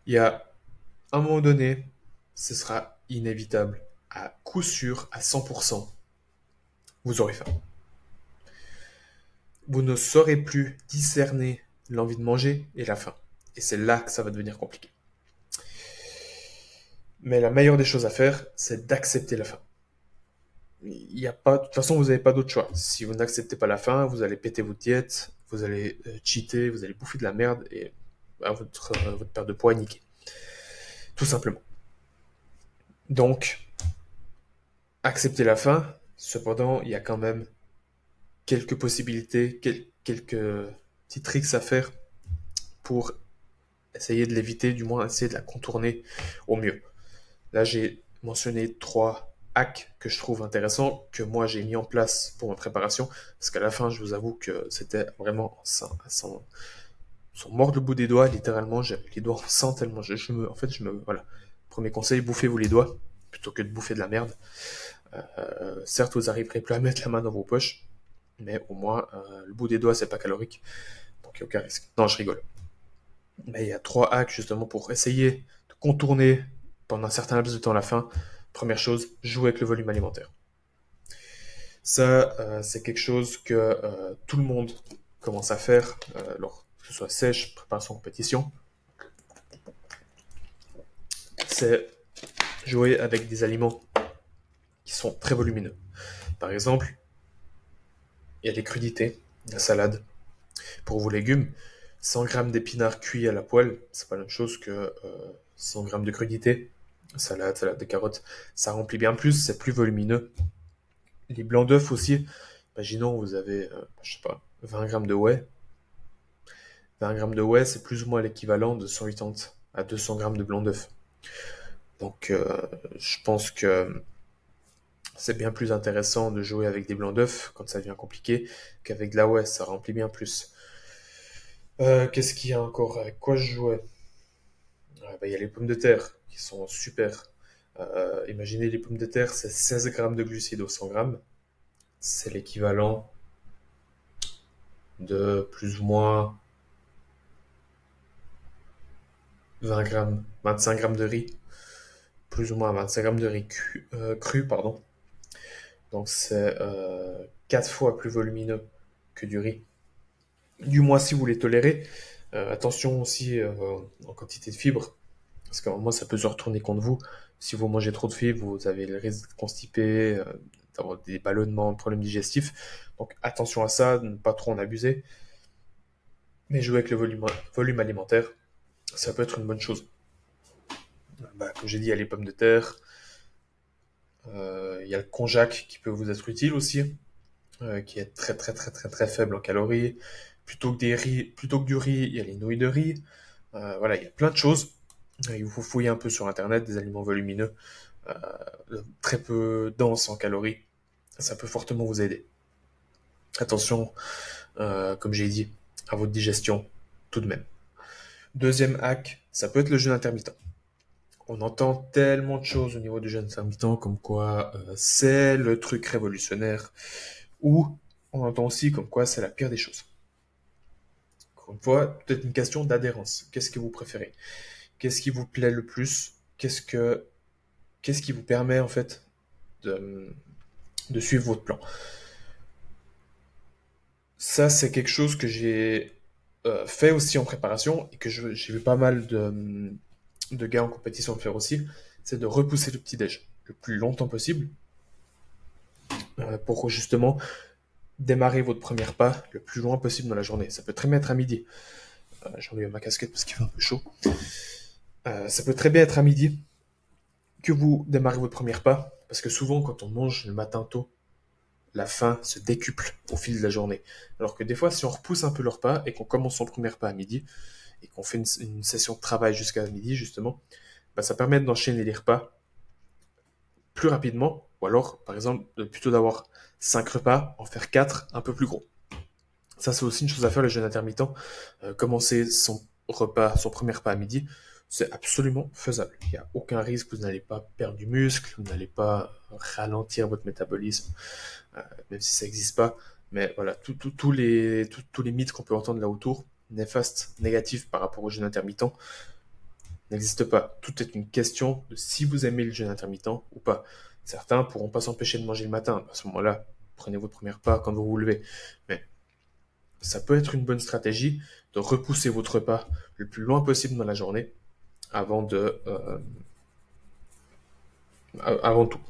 Il y a un moment donné, ce sera inévitable, à coup sûr, à 100%, vous aurez faim. Vous ne saurez plus discerner l'envie de manger et la faim. Et c'est là que ça va devenir compliqué. Mais la meilleure des choses à faire, c'est d'accepter la faim. Il y a pas, de toute façon, vous n'avez pas d'autre choix. Si vous n'acceptez pas la faim, vous allez péter votre diète, vous allez cheater, vous allez bouffer de la merde et votre perte de poids est niquée. Tout simplement. Donc, accepter la faim, cependant, il y a quand même quelques possibilités, quelques petits tricks à faire pour essayer de l'éviter, du moins essayer de la contourner au mieux. Là, j'ai mentionné 3 hacks que je trouve intéressants, que moi j'ai mis en place pour ma préparation, parce qu'à la fin, je vous avoue que c'était vraiment sans mordre le bout des doigts, littéralement, j'avais les doigts en sang tellement voilà. Premier conseil, bouffez-vous les doigts, plutôt que de bouffer de la merde. Certes, vous n'arriverez plus à mettre la main dans vos poches, mais au moins, le bout des doigts, c'est pas calorique, donc il n'y a aucun risque. Non, je rigole. Mais il y a 3 hacks justement pour essayer de contourner pendant un certain laps de temps la faim. Première chose, jouer avec le volume alimentaire. Ça, c'est quelque chose que tout le monde commence à faire, que ce soit sèche, préparation, compétition. C'est jouer avec des aliments qui sont très volumineux. Par exemple, il y a les crudités, la salade. Pour vos légumes, 100 g d'épinards cuits à la poêle, c'est pas la même chose que 100 g de crudités. Salade de carottes, ça remplit bien plus, c'est plus volumineux. Les blancs d'œufs aussi, imaginons vous avez, je sais pas, 20 g de whey. 20 g de whey, c'est plus ou moins l'équivalent de 180 à 200 g de blanc d'œuf. Donc je pense que c'est bien plus intéressant de jouer avec des blancs d'œufs quand ça devient compliqué qu'avec de la whey, ça remplit bien plus. Qu'est-ce qu'il y a encore? Avec quoi je jouais? Il y a les pommes de terre qui sont super. Imaginez les pommes de terre, c'est 16 grammes de glucides au 100 grammes. C'est l'équivalent de plus ou moins 20 grammes, 25 grammes de riz. Plus ou moins 25 grammes de riz cru, pardon. Donc c'est 4 fois plus volumineux que du riz. Du moins si vous les tolérez. Attention aussi en quantité de fibres, parce qu'à un moment ça peut se retourner contre vous. Si vous mangez trop de fibres, vous avez le risque de constiper, d'avoir des ballonnements, problèmes digestifs. Donc attention à ça, ne pas trop en abuser. Mais jouer avec le volume alimentaire, ça peut être une bonne chose. Comme j'ai dit, il y a les pommes de terre, il y a le konjac qui peut vous être utile aussi, qui est très très très très très faible en calories. Plutôt que du riz, il y a les nouilles de riz. Voilà, il y a plein de choses. Il faut fouiller un peu sur internet des aliments volumineux, très peu denses en calories. Ça peut fortement vous aider. Attention, comme j'ai dit, à votre digestion tout de même. Deuxième hack, ça peut être le jeûne intermittent. On entend tellement de choses au niveau du jeûne intermittent, comme quoi c'est le truc révolutionnaire, ou on entend aussi comme quoi c'est la pire des choses. Encore une fois, peut-être une question d'adhérence. Qu'est-ce que vous préférez? Qu'est-ce qui vous plaît le plus? Qu'est-ce qui vous permet en fait de, de suivre votre plan? Ça, c'est quelque chose que j'ai fait aussi en préparation et que j'ai vu pas mal de gars en compétition le faire aussi, c'est de repousser le petit-déj le plus longtemps possible pour justement démarrer votre premier pas le plus loin possible dans la journée. Ça peut très bien être à midi. J'enlève ma casquette parce qu'il fait un peu chaud. Ça peut très bien être à midi que vous démarrez votre premier pas, parce que souvent quand on mange le matin tôt, la faim se décuple au fil de la journée. Alors que des fois, si on repousse un peu le repas et qu'on commence son premier pas à midi, et qu'on fait une session de travail jusqu'à midi, justement, bah, ça permet d'enchaîner les repas plus rapidement, ou alors, par exemple, plutôt d'avoir 5 repas, en faire 4 un peu plus gros. Ça, c'est aussi une chose à faire, le jeûne intermittent. Commencer son repas, son premier repas à midi, c'est absolument faisable. Il n'y a aucun risque, vous n'allez pas perdre du muscle, vous n'allez pas ralentir votre métabolisme, même si ça n'existe pas. Mais voilà, tous les mythes qu'on peut entendre là autour, néfastes, négatifs par rapport au jeûne intermittent, n'existent pas. Tout est une question de si vous aimez le jeûne intermittent ou pas. Certains pourront pas s'empêcher de manger le matin. À ce moment-là, prenez votre premier repas quand vous vous levez. Mais ça peut être une bonne stratégie de repousser votre repas le plus loin possible dans la journée avant avant tout.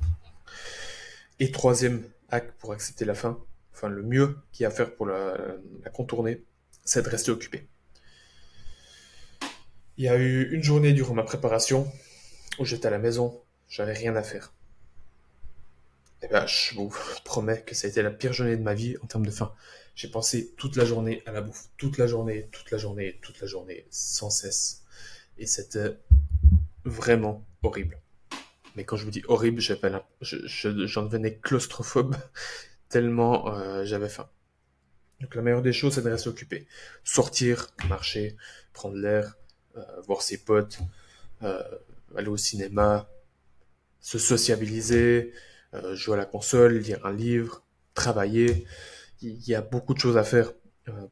Et troisième hack pour accepter la faim, enfin le mieux qu'il y a à faire pour la contourner, c'est de rester occupé. Il y a eu une journée durant ma préparation où j'étais à la maison, j'avais rien à faire. Et ben, je vous promets que ça a été la pire journée de ma vie en termes de faim. J'ai pensé toute la journée à la bouffe, toute la journée, toute la journée, toute la journée, sans cesse. Et c'était vraiment horrible. Mais quand je vous dis horrible, j'en devenais claustrophobe tellement j'avais faim. Donc la meilleure des choses, c'est de rester occupé. Sortir, marcher, prendre l'air, voir ses potes, euh, aller au cinéma, se sociabiliser, jouer à la console, lire un livre, travailler. Il y a beaucoup de choses à faire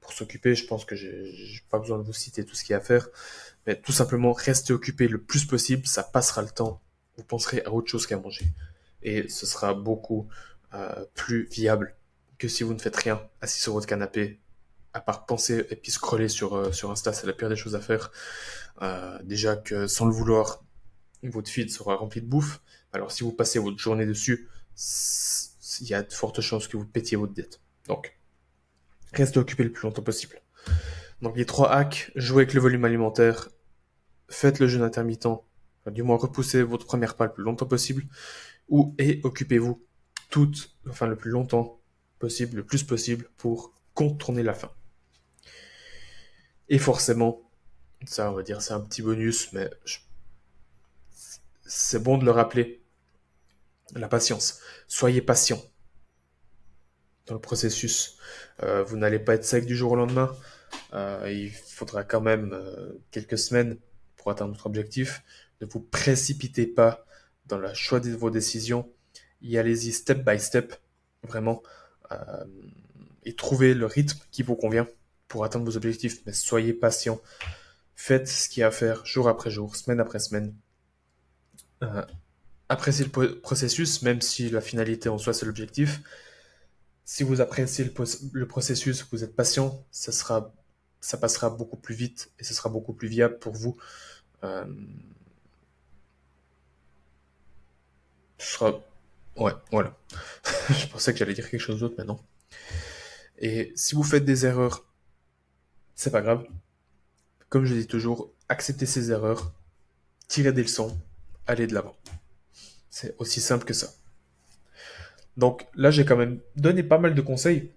pour s'occuper. Je pense que j'ai pas besoin de vous citer tout ce qu'il y a à faire. Mais tout simplement, rester occupé le plus possible, ça passera le temps. Vous penserez à autre chose qu'à manger. Et ce sera beaucoup plus viable que si vous ne faites rien, assis sur votre canapé, à part penser et puis scroller sur Insta, c'est la pire des choses à faire. Déjà que sans le vouloir, votre feed sera rempli de bouffe. Alors si vous passez votre journée dessus, il y a de fortes chances que vous pétiez votre diète. Donc, restez occupé le plus longtemps possible. Donc les trois hacks, jouez avec le volume alimentaire, faites le jeûne intermittent, enfin, du moins repoussez votre première pas le plus longtemps possible, et occupez-vous le plus longtemps possible, le plus possible pour contourner la faim. Et forcément, ça on va dire c'est un petit bonus, mais c'est bon de le rappeler, la patience. Soyez patient dans le processus. Vous n'allez pas être sec du jour au lendemain. Il faudra quand même quelques semaines pour atteindre votre objectif. Ne vous précipitez pas dans le choix de vos décisions. Y allez-y step by step, vraiment, euh, et trouvez le rythme qui vous convient pour atteindre vos objectifs. Mais soyez patient. Faites ce qu'il y a à faire jour après jour, semaine après semaine. Euh, Appréciez le processus, même si la finalité en soi c'est l'objectif. Si vous appréciez le processus, vous êtes patient, ça passera beaucoup plus vite et ce sera beaucoup plus viable pour vous. Euh, Ce sera... Ouais, voilà. Je pensais que j'allais dire quelque chose d'autre, mais non. Et si vous faites des erreurs, c'est pas grave. Comme je dis toujours, acceptez ces erreurs, tirez des leçons, allez de l'avant. C'est aussi simple que ça. Donc là, j'ai quand même donné pas mal de conseils.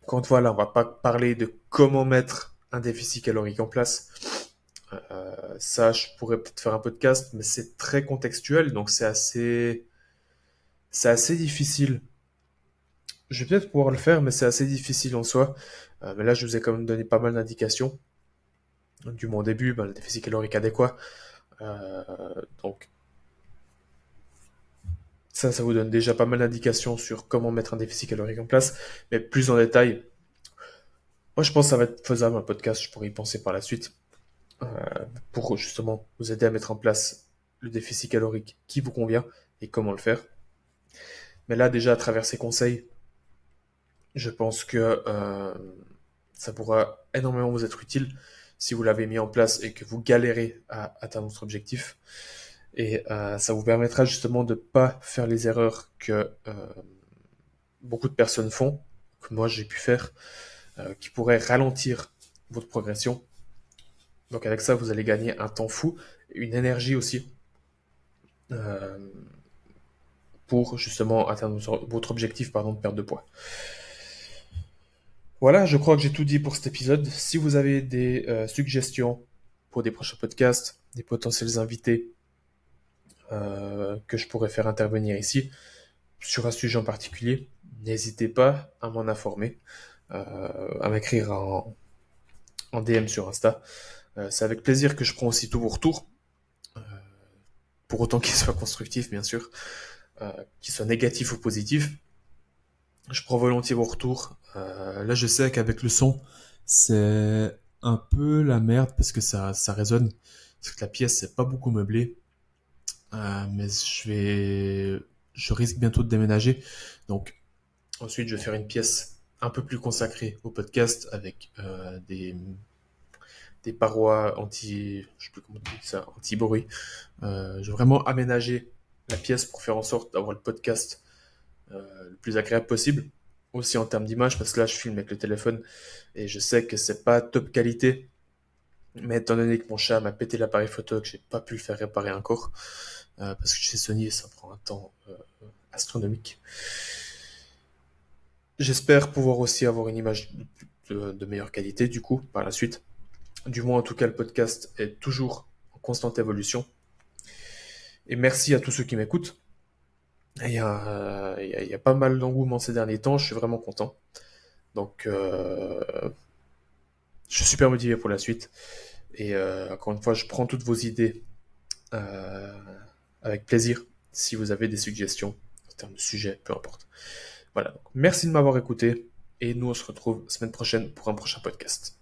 Quand voilà, on va pas parler de comment mettre un déficit calorique en place. Ça, je pourrais peut-être faire un podcast, mais c'est très contextuel, donc c'est assez difficile Je vais peut-être pouvoir le faire, mais c'est assez difficile en soi. Mais là, je vous ai quand même donné pas mal d'indications. Du moins au début, le déficit calorique adéquat. Euh, donc ça vous donne déjà pas mal d'indications sur comment mettre un déficit calorique en place. Mais plus en détail, moi je pense que ça va être faisable un podcast, je pourrais y penser par la suite. euh, pour justement vous aider à mettre en place le déficit calorique qui vous convient et comment le faire. Mais là, déjà, à travers ces conseils, je pense que ça pourra énormément vous être utile si vous l'avez mis en place et que vous galérez à atteindre votre objectif. Et ça vous permettra justement de ne pas faire les erreurs que beaucoup de personnes font, que moi j'ai pu faire, qui pourraient ralentir votre progression. Donc avec ça, vous allez gagner un temps fou, une énergie aussi, euh, pour justement atteindre votre objectif de perte de poids. Voilà, je crois que j'ai tout dit pour cet épisode. Si vous avez des suggestions pour des prochains podcasts, des potentiels invités que je pourrais faire intervenir ici sur un sujet en particulier, n'hésitez pas à m'en informer, à m'écrire en DM sur Insta. C'est avec plaisir que je prends aussi tous vos retours, euh, pour autant qu'ils soient constructifs, bien sûr, qu'ils soient négatifs ou positifs. Je prends volontiers vos retours. Là, je sais qu'avec le son, c'est un peu la merde parce que ça résonne. Parce que la pièce, c'est pas beaucoup meublé. Mais je risque bientôt de déménager. Donc, ensuite, je vais faire une pièce un peu plus consacrée au podcast avec des parois je sais plus comment on dit ça, anti-bruit. Je vais vraiment aménager la pièce pour faire en sorte d'avoir le podcast le plus agréable possible. Aussi en termes d'image, parce que là, je filme avec le téléphone et je sais que c'est pas top qualité. Mais étant donné que mon chat m'a pété l'appareil photo, que j'ai pas pu le faire réparer encore, parce que chez Sony, ça prend un temps astronomique. J'espère pouvoir aussi avoir une image de meilleure qualité, du coup, par la suite. Du moins, en tout cas, le podcast est toujours en constante évolution. Et merci à tous ceux qui m'écoutent. Il y a pas mal d'engouement ces derniers temps, je suis vraiment content. Donc, je suis super motivé pour la suite. Et encore une fois, je prends toutes vos idées euh, avec plaisir si vous avez des suggestions en termes de sujet, peu importe. Voilà. Donc, merci de m'avoir écouté et nous on se retrouve semaine prochaine pour un prochain podcast.